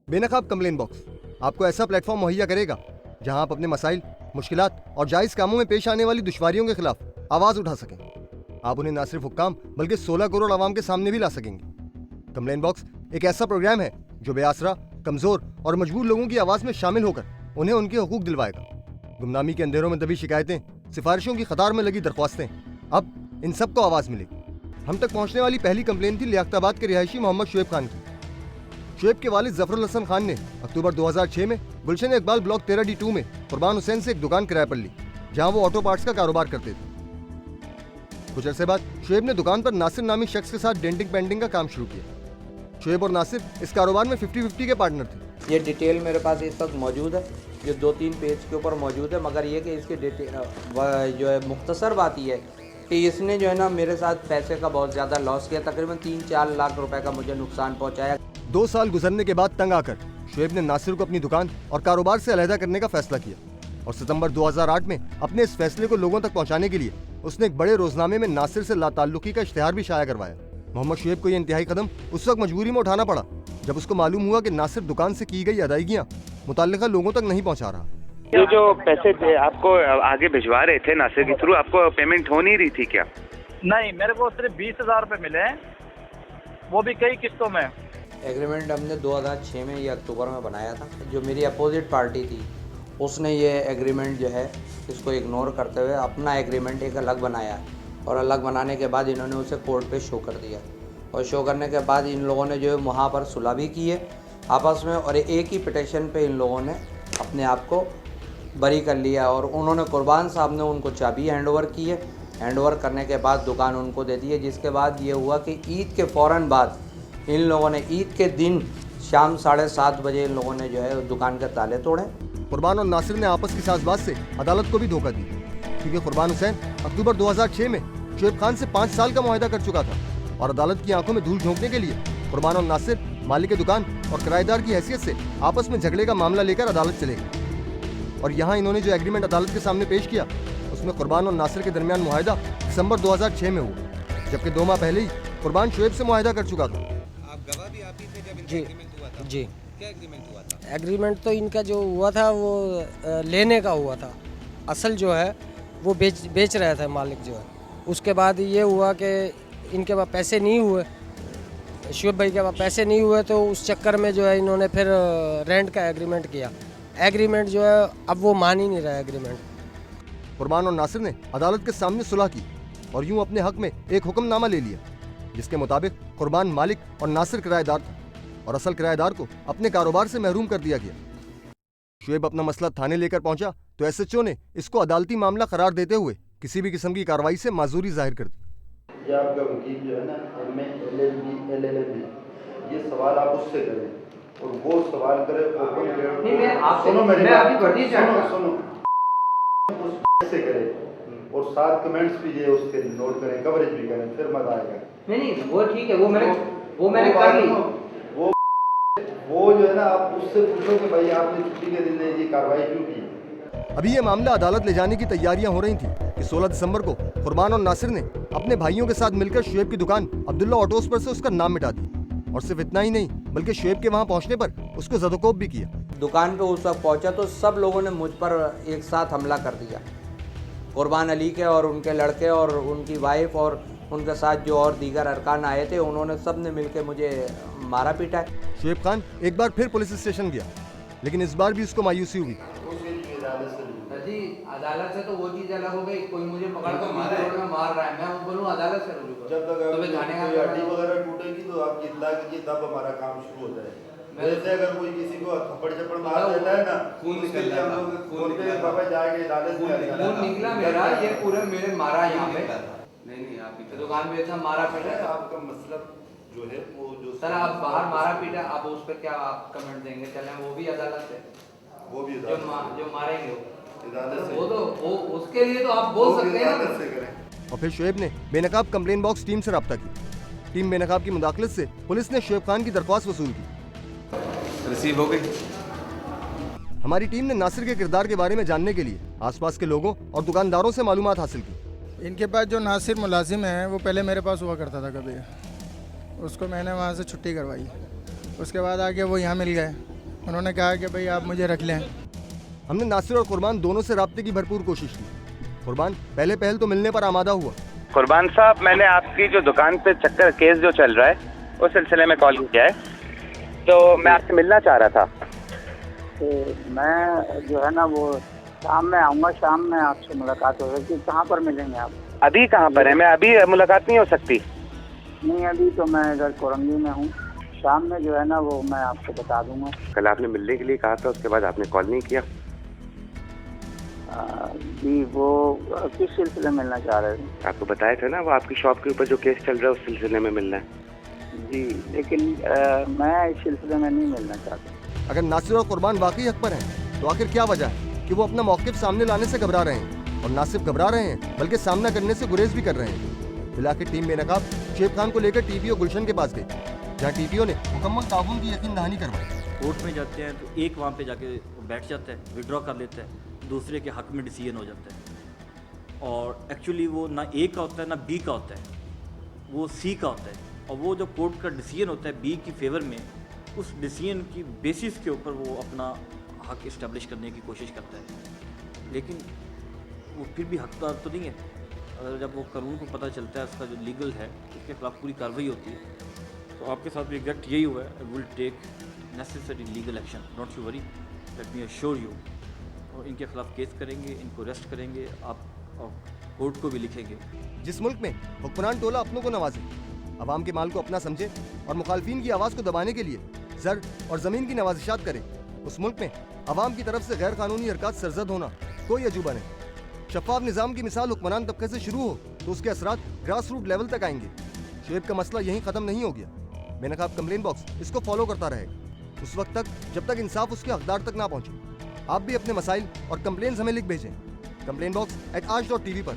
बेनकाब complain box आपको ऐसा प्लेटफॉर्म मुहैया करेगा जहां आप अपने मसाइल, मुश्किलात और जायज़ कामों में पेश आने वाली दुश्वारियों के खिलाफ आवाज़ उठा सकें। आप उन्हें ना सिर्फ हुक्काम बल्कि 16 करोड़ आवाम के सामने भी ला सकेंगे। कंप्लेन बॉक्स एक ऐसा प्रोग्राम है जो बेआसरा, कमज़ोर और मजबूर लोगों की आवाज़ में शामिल होकर उन्हें उनके हकूक दिलवाएगा। गुमनामी के अंधेरों में दबी शिकायतें, सिफारिशों की कतार में लगी दरख्वास्तें, अब इन सबको आवाज़ मिलेगी। हम तक पहुंचने वाली पहली कंप्लेन थी लियाकताबाद के रिहायशी मोहम्मद शुएब खान की। शुएब के वालिद जफरुल हसन खान ने अक्टूबर 2006 में गुलशन इकबाल ब्लॉक 13D2 में कुर्बान हुसैन से एक दुकान किराए पर ली, जहां वो ऑटो पार्ट्स का कारोबार करते थे। कुछ अरसे बाद शुएब ने दुकान पर नासिर नामी शख्स के साथ डेंटिंग पेंटिंग का काम शुरू किया। शुएब और नासिर इस कारोबार में 50-50 के पार्टनर थे। ये डिटेल मेरे पास इस वक्त मौजूद है, ये 2-3 पेज के ऊपर मौजूद है, मगर ये कि इसकी डिटेल जो है मुख्तसर बात ये है कि इसने जो है ना मेरे साथ पैसे का बहुत ज़्यादा लॉस किया, तकरीबन 3-4 लाख रुपए का मुझे नुकसान पहुंचाया। 2 साल गुजरने के बाद तंग आकर शुएब ने नासिर को अपनी दुकान और कारोबार से अलहदा करने का फैसला किया और सितंबर 2008 में अपने इस फैसले को लोगों तक पहुंचाने के लिए उसने एक बड़े रोजनामे में नासिर से लाताल्लुकी का इश्तिहार भी शाया करवाया। मोहम्मद शुएब को यह इंतहाई कदम उस वक्त मजबूरी में उठाना पड़ा जब उसको मालूम हुआ कि नासिर दुकान से की गई अदायगियां मुतल्लिका लोगों तक नहीं पहुंचा रहा। ये जो पैसे आपको आगे भिजवा रहे थे नासिर के थ्रू, आपको पेमेंट हो नहीं रही थी क्या? नहीं, मेरे को सिर्फ 20,000 रुपये मिले हैं, वो भी कई किस्तों में। एग्रीमेंट हमने 2006 में या अक्टूबर में बनाया था। जो मेरी अपोजिट पार्टी थी उसने ये एग्रीमेंट जो है इसको इग्नोर करते हुए अपना एग्रीमेंट एक अलग बनाया और अलग बनाने के बाद इन्होंने उसे कोर्ट पे शो कर दिया और शो करने के बाद इन लोगों ने जो है वहाँ पर सुलह भी की है आपस में और एक ही पिटीशन पे इन लोगों ने अपने आप को बरी कर लिया और उन्होंने कुर्बान साहब ने उनको चाबी हैंड ओवर की है। हैंड ओवर करने के बाद दुकान उनको दे दी है, जिसके बाद ये हुआ कि ईद के फ़ौरन बाद इन लोगों ने ईद के दिन शाम 7:30 बजे इन लोगों ने जो है दुकान के ताले तोड़े। कुर्बान और नासिर ने आपस की साजबाज से अदालत को भी धोखा दिया, क्योंकि कुर्बान हुसैन अक्टूबर 2006 में शुएब खान से 5 साल का मुआहदा कर चुका था और अदालत की आंखों में धूल झोंकने के लिए कुर्बान और नासिर मालिक दुकान और किराएदार की हैसियत से आपस में झगड़े का मामला लेकर अदालत चले गए। और यहाँ इन्होंने जो एग्रीमेंट अदालत के सामने पेश किया उसमें कुर्बान और नासिर के दरमियान मुआहदा दिसंबर 2006 में हुआ, जबकि 2 माह पहले ही कुर्बान शुएब से मुआहदा कर चुका था। आप गवाह भी आप ही थे जब इनका जी एग्रीमेंट हुआ था? जी क्या एग्रीमेंट हुआ था? एग्रीमेंट तो इनका जो हुआ था वो लेने का हुआ था, असल जो है वो बेच रहे थे मालिक जो है। उसके बाद ये हुआ कि इनके पास पैसे नहीं हुए, शुएब भाई के पास पैसे नहीं हुए, तो उस चक्कर में जो है इन्होंने फिर रेंट का एग्रीमेंट किया। एग्रीमेंट जो है अब वो मान ही नहीं रहा एग्रीमेंट। कुर्बान और नासिर ने अदालत के सामने सुलह की और यूं अपने हक में एक हुक्मनामा ले लिया, जिसके मुताबिक कुर्बान मालिक और नासिर किराएदार था और असल किराएदार को अपने कारोबार से महरूम कर दिया गया। शुएब अपना मसला थाने लेकर पहुंचा तो SHO ने इसको अदालती मामला करार देते हुए किसी भी किस्म की कार्रवाई से माजूरी जाहिर कर दी। ये आपका वकील जो है ना MA LLB LLM, ये सवाल आप उससे करें और वो सवाल करे ओपन प्लेट। नहीं, मैं आपसे सुनो मेरी मैं बात, अभी बढ़ी सुनो सुनो उस से करें और 7 कमेंट्स भी ये उसके नोट करें, कवरेज भी करें, फिर मजा आएगा। नहीं वो ठीक है, वो मैंने कर ली। वो जो है ना आप उससे पूछो कि भाई आपने छुट्टी के दिन ये कार्रवाई क्यों की। अभी ये मामला अदालत ले जाने की तैयारियां हो रही थी कि 16 दिसंबर को कुर्बान और नासिर ने अपने भाइयों के साथ मिलकर शुएब की दुकान अब्दुल्ला ऑटोस पर से उसका नाम मिटा दिया और सिर्फ इतना ही नहीं बल्कि शुएब के वहां पहुंचने पर उसको ज़दोकोब भी किया। दुकान पे उस वक्त पहुंचा तो सब लोगों ने मुझ पर एक साथ हमला कर दिया। कुर्बान अली के और उनके लड़के और उनकी वाइफ और उनके साथ जो और दीगर अरकान आए थे, उन्होंने सब ने मिलकर मुझे मारा पीटा है। शुएब खान एक बार फिर पुलिस स्टेशन गया, लेकिन इस बार भी उसको मायूसी हुई। जी अदालत से तो वो चीज़ अलग हो गई, कोई मुझे पकड़ कर रोड में मार रहा है, मैं बोलूँ अदालत से रुजू करो। जब तक तो थाने का हड्डी वगैरह टूटेगी तो आपकी इत्तला कीजिए, तब हमारा काम शुरू होता है। वैसे अगर कोई किसी को थप्पड़ चप्पड़ मार देता है ना, खून निकल रहा है, खून निकल बाबा जाके अदालत में खून निकला मेरा, ये पूरे मेरे मारा यहाँ पे नहीं आप ही दुकान पे था, मारा पीटा। आपका मतलब जो है वो जो सर आप बाहर मारा पीटा, आप उस पर क्या आप कमेंट देंगे? चलें वो भी अदालत से, वो भी जो मारेंगे वो तो वो उसके लिए तो आप बोल सकते हैं ना। से करें। और फिर शुएब ने बेनकाब कंप्लेन बॉक्स टीम से रब्ता किया। टीम बेनकाब की मुदाखलत से पुलिस ने शुएब खान की दरख्वास्त वसूल की। रिसीव हो गई। हमारी टीम ने नासिर के किरदार के बारे में जानने के लिए आसपास के लोगों और दुकानदारों से मालूमात हासिल की। इनके पास जो नासिर मुलाजिम है वो पहले मेरे पास हुआ करता था कभी, उसको मैंने वहाँ से छुट्टी करवाई, उसके बाद आके वो यहाँ मिल गए उन्होंने कहा कि भाई आप मुझे रख लें। हमने नासिर और कुर्बान दोनों से राब्ते की भरपूर कोशिश की। कुर्बान पहले पहल तो मिलने पर आमादा हुआ। कुर्बान साहब, मैंने आपकी जो दुकान पे चक्कर केस जो चल रहा है उस सिलसिले में कॉल किया है, तो मैं आपसे मिलना चाह रहा था। तो मैं जो है ना वो शाम में आऊँगा, शाम में आपसे मुलाकात हो सकती। कहाँ पर मिलेंगे आप? अभी कहाँ पर है? मैं अभी मुलाकात नहीं हो सकती। नहीं, अभी तो मैं इधर कोरंगी में हूँ। शाम में जो है ना वो मैं आपको बता दूंगा। कल आपने मिलने के लिए कहा था, उसके बाद आपने कॉल नहीं किया। जी, वो किस सिलसिले में मिलना चाह रहे थे? आपको बताया था ना, वो आपकी शॉप के ऊपर जो केस चल रहा है उस सिलसिले में मिलना है। जी, लेकिन मैं इस सिलसिले में नहीं मिलना चाहता। अगर नासिर और कुर्बान वाकई हक पर हैं, तो आखिर क्या वजह है कि वो अपना मौक़िफ़ सामने लाने से घबरा रहे हैं? और ना सिर्फ घबरा रहे हैं बल्कि सामना करने से गुरेज भी कर रहे हैं। फिलहाल टीम बेनकाब शेब खान को लेकर टीपीओ गुलशन के पास गई, जहाँ टीपीओ ने मुकम्मल ताउन की यकीन दहानी करवाई। कोर्ट में जाते हैं तो एक वहाँ पे जाके बैठ जाता है, विड्रॉ कर लेता है, दूसरे के हक में डिसीजन हो जाता है। और एक्चुअली वो ना ए का होता है ना बी का होता है, वो सी का होता है। और वो जो कोर्ट का डिसीजन होता है बी की फेवर में, उस डिसीजन की बेसिस के ऊपर वो अपना हक इस्टेब्लिश करने की कोशिश करता है, लेकिन वो फिर भी हकदार तो नहीं है। अगर जब वो कानून को पता चलता है, उसका जो लीगल है उसके खिलाफ पूरी कार्रवाई होती है। तो आपके साथ भी एग्जैक्ट यही हुआ है। I will take necessary legal action, don't you worry, let me assure you. और इनके खिलाफ केस करेंगे, इनको अरेस्ट करेंगे, आप कोर्ट को भी लिखेंगे। जिस मुल्क में हुक्मरान टोला अपनों को नवाजे, अवाम के माल को अपना समझे और मुखालफिन की आवाज़ को दबाने के लिए जर और ज़मीन की नवाजिशात करे, उस मुल्क में अवाम की तरफ से गैर कानूनी हरकत सरजद होना कोई अजूबा नहीं। शफाफ निज़ाम की मिसाल हुक्मरान तबके से शुरू हो तो उसके असरात ग्रास रूट लेवल तक आएंगे। शेब का मसला यहीं ख़त्म नहीं हो गया। बेनकाब कंप्लेन बॉक्स इसको फॉलो करता रहेगा उस वक्त तक जब तक इंसाफ उसके हकदार तक ना पहुँचे। आप भी अपने मसाइल और कंप्लेन्स हमें लिख भेजें complainbox@aaj.tv पर।